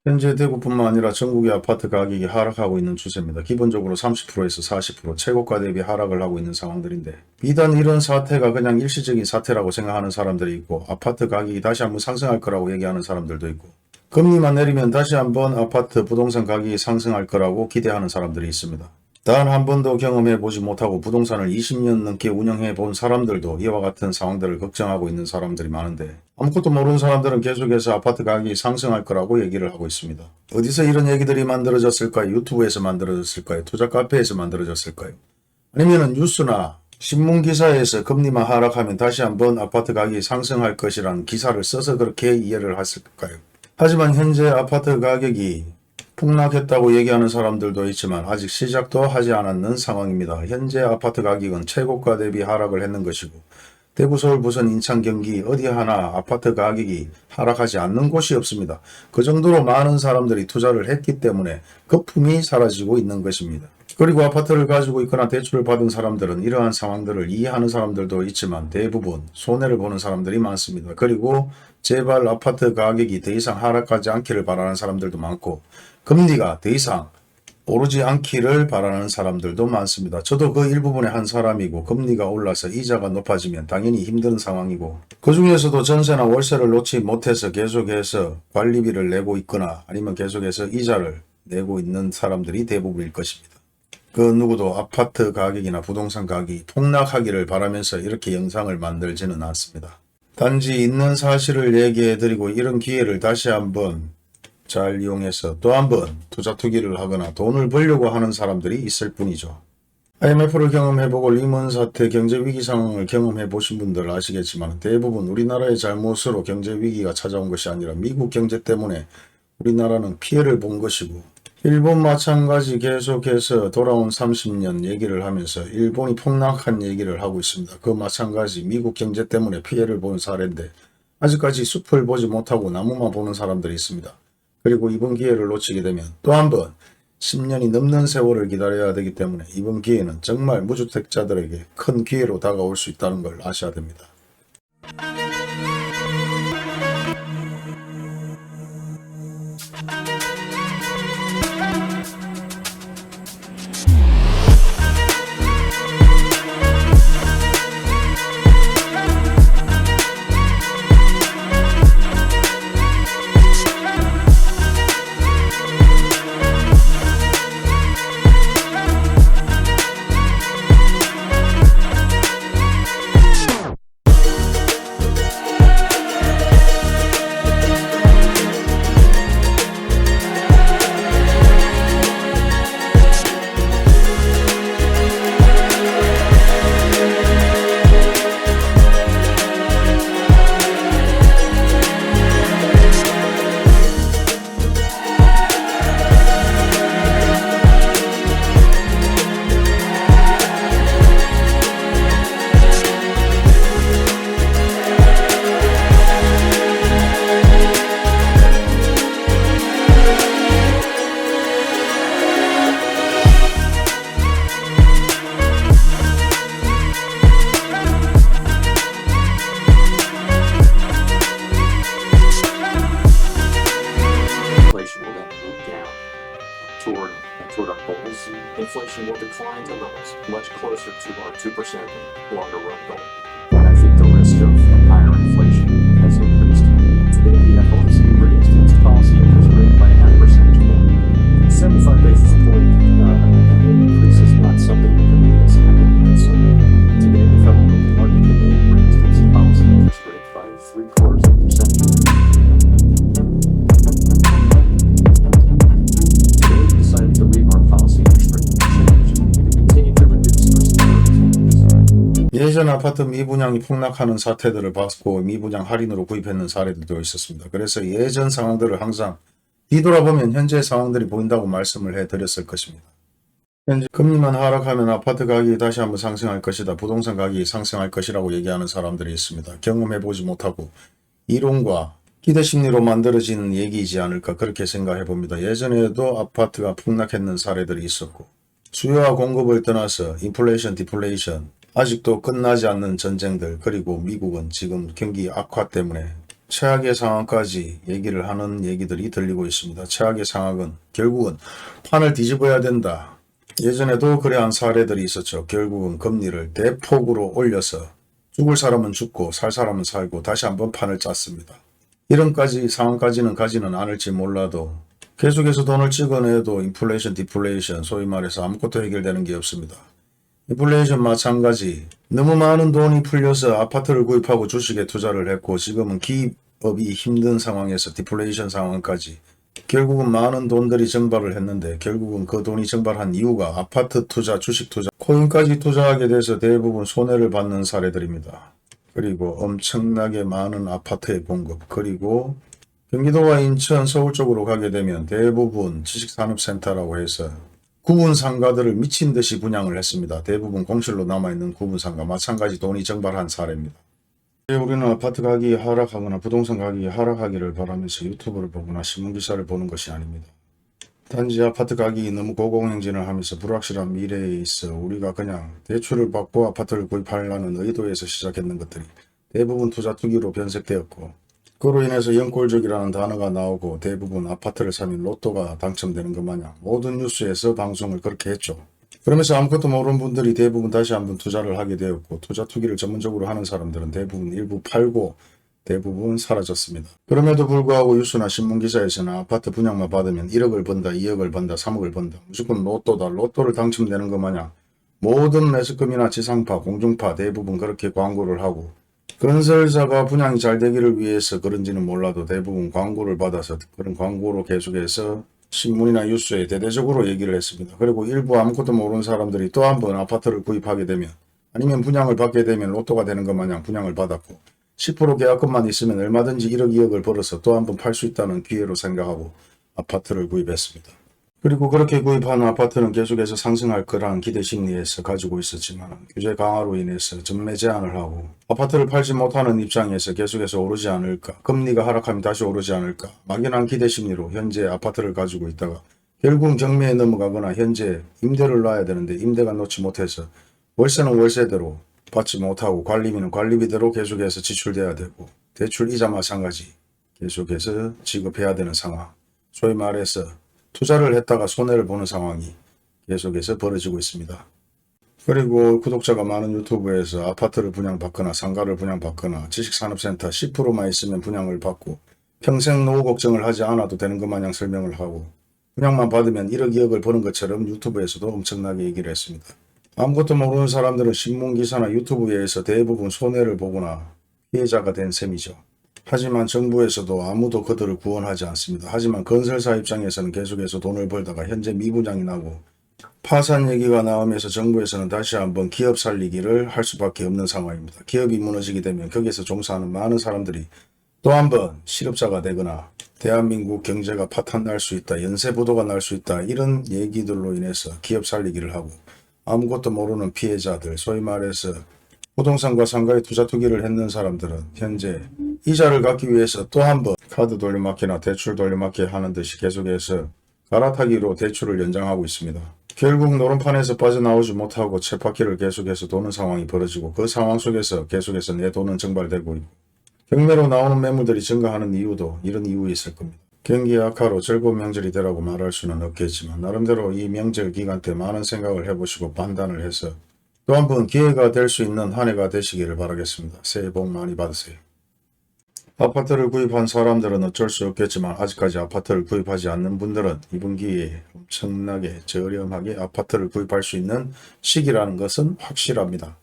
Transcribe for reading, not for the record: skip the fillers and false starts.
현재 대구뿐만 아니라 전국의 아파트 가격이 하락하고 있는 추세입니다. 기본적으로 30%에서 40% 최고가 대비 하락을 하고 있는 상황들인데, 비단 이런 사태가 그냥 일시적인 사태라고 생각하는 사람들이 있고, 아파트 가격이 다시 한번 상승할 거라고 얘기하는 사람들도 있고, 금리만 내리면 다시 한번 아파트 부동산 가격이 상승할 거라고 기대하는 사람들이 있습니다. 단 한 번도 경험해 보지 못하고 부동산을 20년 넘게 운영해 본 사람들도 이와 같은 상황들을 걱정하고 있는 사람들이 많은데, 아무것도 모르는 사람들은 계속해서 아파트 가격이 상승할 거라고 얘기를 하고 있습니다. 어디서 이런 얘기들이 만들어졌을까요? 유튜브에서 만들어졌을까요? 투자 카페에서 만들어졌을까요? 아니면 뉴스나 신문 기사에서 금리만 하락하면 다시 한번 아파트 가격이 상승할 것이라는 기사를 써서 그렇게 이해를 했을까요? 하지만 현재 아파트 가격이 폭락했다고 얘기하는 사람들도 있지만 아직 시작도 하지 않았는 상황입니다. 현재 아파트 가격은 최고가 대비 하락을 했는 것이고, 대구, 서울, 부산, 인천, 경기 어디 하나 아파트 가격이 하락하지 않는 곳이 없습니다. 그 정도로 많은 사람들이 투자를 했기 때문에 거품이 사라지고 있는 것입니다. 그리고 아파트를 가지고 있거나 대출을 받은 사람들은 이러한 상황들을 이해하는 사람들도 있지만 대부분 손해를 보는 사람들이 많습니다. 그리고 제발 아파트 가격이 더 이상 하락하지 않기를 바라는 사람들도 많고, 금리가 더 이상 오르지 않기를 바라는 사람들도 많습니다. 저도 그 일부분의 한 사람이고, 금리가 올라서 이자가 높아지면 당연히 힘든 상황이고, 그 중에서도 전세나 월세를 놓지 못해서 계속해서 관리비를 내고 있거나 아니면 계속해서 이자를 내고 있는 사람들이 대부분일 것입니다. 그 누구도 아파트 가격이나 부동산 가격이 폭락하기를 바라면서 이렇게 영상을 만들지는 않습니다. 단지 있는 사실을 얘기해 드리고, 이런 기회를 다시 한번 잘 이용해서 또 한번 투자 투기를 하거나 돈을 벌려고 하는 사람들이 있을 뿐이죠. IMF를 경험해보고 리먼 사태 경제위기 상황을 경험해보신 분들 아시겠지만, 대부분 우리나라의 잘못으로 경제위기가 찾아온 것이 아니라 미국 경제 때문에 우리나라는 피해를 본 것이고, 일본 마찬가지 계속해서 돌아온 30년 얘기를 하면서 일본이 폭락한 얘기를 하고 있습니다. 그 마찬가지 미국 경제 때문에 피해를 본 사례인데, 아직까지 숲을 보지 못하고 나무만 보는 사람들이 있습니다. 그리고 이번 기회를 놓치게 되면 또 한 번 10년이 넘는 세월을 기다려야 되기 때문에 이번 기회는 정말 무주택자들에게 큰 기회로 다가올 수 있다는 걸 아셔야 됩니다. Inflation will then move down toward our goals. Inflation will decline to levels much closer to our 2% longer run goal. But I think the risk of higher inflation has increased. Today, the FOMC raised its policy interest rate by half percentage point. 75 basis point increase is not something that can make us happy. So today, the Federal Market Committee raised its policy interest rate by 0.75%. Decided to leave our policy interest rate unchanged and continue to reduce our securities. 예전 아파트 미분양이 폭락하는 사태들을 봤고, 미분양 할인으로 구입했는 사례들도 있었습니다. 그래서 예전 상황들을 항상 뒤돌아보면 현재 상황들이 보인다고 말씀을 해드렸을 것입니다. 현재 금리만 하락하면 아파트 가격이 다시 한번 상승할 것이다, 부동산 가격이 상승할 것이라고 얘기하는 사람들이 있습니다. 경험해보지 못하고 이론과 기대 심리로 만들어지는 얘기이지 않을까, 그렇게 생각해 봅니다. 예전에도 아파트가 폭락했는 사례들이 있었고, 수요와 공급을 떠나서 인플레이션, 디플레이션, 아직도 끝나지 않는 전쟁들, 그리고 미국은 지금 경기 악화 때문에 최악의 상황까지 얘기를 하는 얘기들이 들리고 있습니다. 최악의 상황은 결국은 판을 뒤집어야 된다. 예전에도 그래한 사례들이 있었죠. 결국은 금리를 대폭으로 올려서 죽을 사람은 죽고 살 사람은 살고 다시 한번 판을 짰습니다. 이런까지 상황까지는 가지는 않을지 몰라도 계속해서 돈을 찍어내도 인플레이션, 디플레이션, 소위 말해서 아무것도 해결되는 게 없습니다. 인플레이션 마찬가지. 너무 많은 돈이 풀려서 아파트를 구입하고 주식에 투자를 했고 지금은 기업이 힘든 상황에서 디플레이션 상황까지 결국은 많은 돈들이 증발을 했는데 결국은 그 돈이 증발한 이유가 아파트 투자, 주식 투자, 코인까지 투자하게 돼서 대부분 손해를 받는 사례들입니다. 그리고 엄청나게 많은 아파트의 공급, 그리고 경기도와 인천, 서울 쪽으로 가게 되면 대부분 지식산업센터라고 해서 구분 상가들을 미친 듯이 분양을 했습니다. 대부분 공실로 남아있는 구분 상가, 마찬가지 돈이 증발한 사례입니다. 우리는 아파트 가격이 하락하거나 부동산 가격이 하락하기를 바라면서 유튜브를 보거나 신문기사를 보는 것이 아닙니다. 단지 아파트 가격이 너무 고공행진을 하면서 불확실한 미래에 있어 우리가 그냥 대출을 받고 아파트를 구입하려는 의도에서 시작했는 것들이 대부분 투자 투기로 변색되었고, 그로 인해서 연골적이라는 단어가 나오고 대부분 아파트를 사면 로또가 당첨되는 것 마냥 모든 뉴스에서 방송을 그렇게 했죠. 그러면서 아무것도 모르는 분들이 대부분 다시 한번 투자를 하게 되었고, 투자 투기를 전문적으로 하는 사람들은 대부분 일부 팔고 대부분 사라졌습니다. 그럼에도 불구하고 뉴스나 신문기사에서는 아파트 분양만 받으면 1억을 번다, 2억을 번다, 3억을 번다, 무조건 로또다, 로또를 당첨되는 것 마냥 모든 매스컴이나 지상파, 공중파 대부분 그렇게 광고를 하고, 건설사가 분양이 잘 되기를 위해서 그런지는 몰라도 대부분 광고를 받아서 그런 광고로 계속해서 신문이나 뉴스에 대대적으로 얘기를 했습니다. 그리고 일부 아무것도 모르는 사람들이 또 한 번 아파트를 구입하게 되면 아니면 분양을 받게 되면 로또가 되는 것 마냥 분양을 받았고 10% 계약금만 있으면 얼마든지 1억 2억을 벌어서 또 한 번 팔 수 있다는 기회로 생각하고 아파트를 구입했습니다. 그리고 그렇게 구입한 아파트는 계속해서 상승할 거라는 기대 심리에서 가지고 있었지만 규제 강화로 인해서 전매 제한을 하고 아파트를 팔지 못하는 입장에서 계속해서 오르지 않을까, 금리가 하락하면 다시 오르지 않을까 막연한 기대 심리로 현재 아파트를 가지고 있다가 결국 경매에 넘어가거나 현재 임대를 놔야 되는데 임대가 놓지 못해서 월세는 월세대로 받지 못하고 관리비는 관리비대로 계속해서 지출돼야 되고 대출 이자 마찬가지 계속해서 지급해야 되는 상황, 소위 말해서 투자를 했다가 손해를 보는 상황이 계속해서 벌어지고 있습니다. 그리고 구독자가 많은 유튜브에서 아파트를 분양받거나 상가를 분양받거나 지식산업센터 10%만 있으면 분양을 받고 평생 노후 걱정을 하지 않아도 되는 것 마냥 설명을 하고 분양만 받으면 1억 2억을 버는 것처럼 유튜브에서도 엄청나게 얘기를 했습니다. 아무것도 모르는 사람들은 신문기사나 유튜브에서 대부분 손해를 보거나 피해자가 된 셈이죠. 하지만 정부에서도 아무도 그들을 구원하지 않습니다. 하지만 건설사 입장에서는 계속해서 돈을 벌다가 현재 미분양이 나고 파산 얘기가 나오면서 정부에서는 다시 한번 기업 살리기를 할 수밖에 없는 상황입니다. 기업이 무너지게 되면 거기에서 종사하는 많은 사람들이 또 한번 실업자가 되거나 대한민국 경제가 파탄날 수 있다, 연쇄부도가 날 수 있다, 이런 얘기들로 인해서 기업 살리기를 하고 아무것도 모르는 피해자들, 소위 말해서 부동산과 상가에 투자 투기를 했는 사람들은 현재 이자를 갚기 위해서 또 한 번 카드 돌려막기나 대출 돌려막기 하는 듯이 계속해서 갈아타기로 대출을 연장하고 있습니다. 결국 노름판에서 빠져나오지 못하고 쳇바퀴를 계속해서 도는 상황이 벌어지고 그 상황 속에서 계속해서 내 돈은 증발되고 있고 경매로 나오는 매물들이 증가하는 이유도 이런 이유에 있을 겁니다. 경기 악화로 즐거운 명절이 되라고 말할 수는 없겠지만 나름대로 이 명절 기간 때 많은 생각을 해보시고 판단을 해서 또 한 번 기회가 될 수 있는 한 해가 되시기를 바라겠습니다. 새해 복 많이 받으세요. 아파트를 구입한 사람들은 어쩔 수 없겠지만 아직까지 아파트를 구입하지 않는 분들은 이번 기회에 엄청나게 저렴하게 아파트를 구입할 수 있는 시기라는 것은 확실합니다.